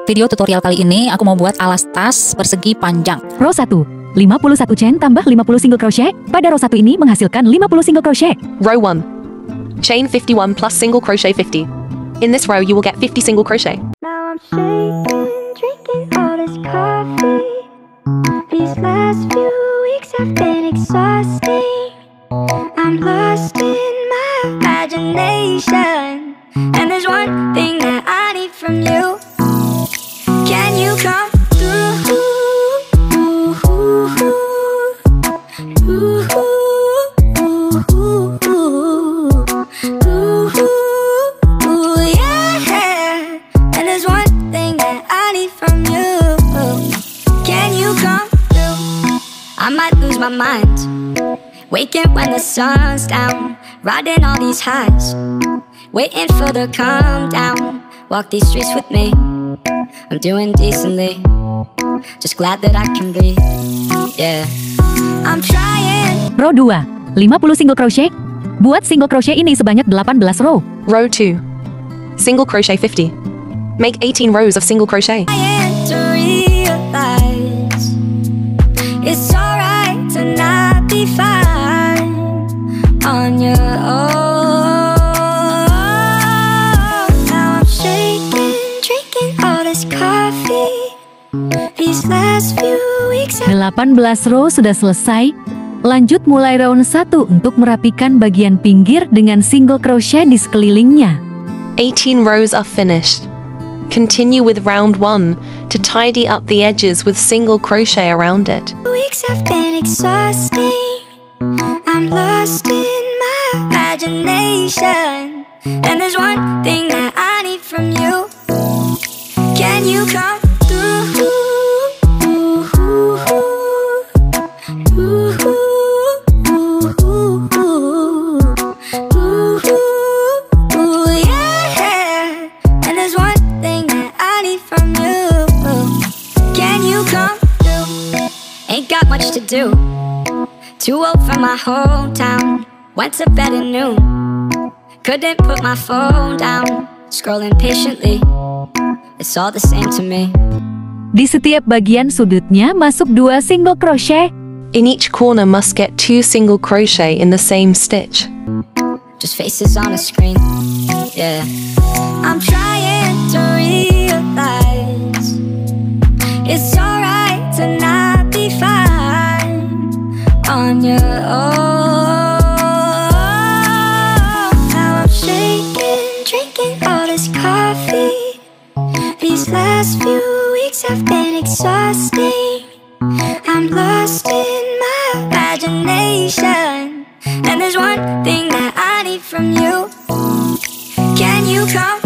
Video tutorial kali ini aku mau buat alas tas persegi panjang. Row 1, 51 chain tambah 50 single crochet. Pada row 1 ini menghasilkan 50 single crochet. Row 1, chain 51 plus single crochet 50. In this row you will get 50 single crochet. Now I'm shaking, drinking all this coffee. These last few weeks have been exhausting. I'm lost in my imagination, and there's one thing that I need from you. Can you come through? Yeah. And there's one thing that I need from you. Can you come through? I might lose my mind, waking when the sun's down, riding all these highs, waiting for the calm down. Walk these streets with me, I'm doing decently, just glad that I can breathe. Yeah, I'm trying. Row 2, 50 single crochet. Buat single crochet ini sebanyak 18 row. Row 2, single crochet 50. Make 18 rows of single crochet. Trying to realize it's alright to not be fine on your own. Now I'm shaking, drinking all this coffee. These last few weeks 18 row sudah selesai. Lanjut mulai round 1 untuk merapikan bagian pinggir dengan single crochet di sekelilingnya. 18 rows are finished. Continue with round 1 to tidy up the edges with single crochet around it. weeks have been exhausting. I'm lost in my imagination, and there's one thing that I need from you. Can you come through? Yeah. And there's one thing that I need from you. Can you come through? Ain't got much to do. Too old for my hometown. Went to bed at noon. Couldn't put my phone down. Scrolling patiently. It's all the same to me. Di setiap bagian sudutnya masuk 2 single crochet. In each corner must get 2 single crochet in the same stitch. Just faces on a screen. Yeah. I'm trying to realize it's alright to not be fine on your own. Now I'm shaking, drinking all this coffee. These last few weeks have been exhausting. I'm lost in my imagination, and there's one thing that I need from you. Can you come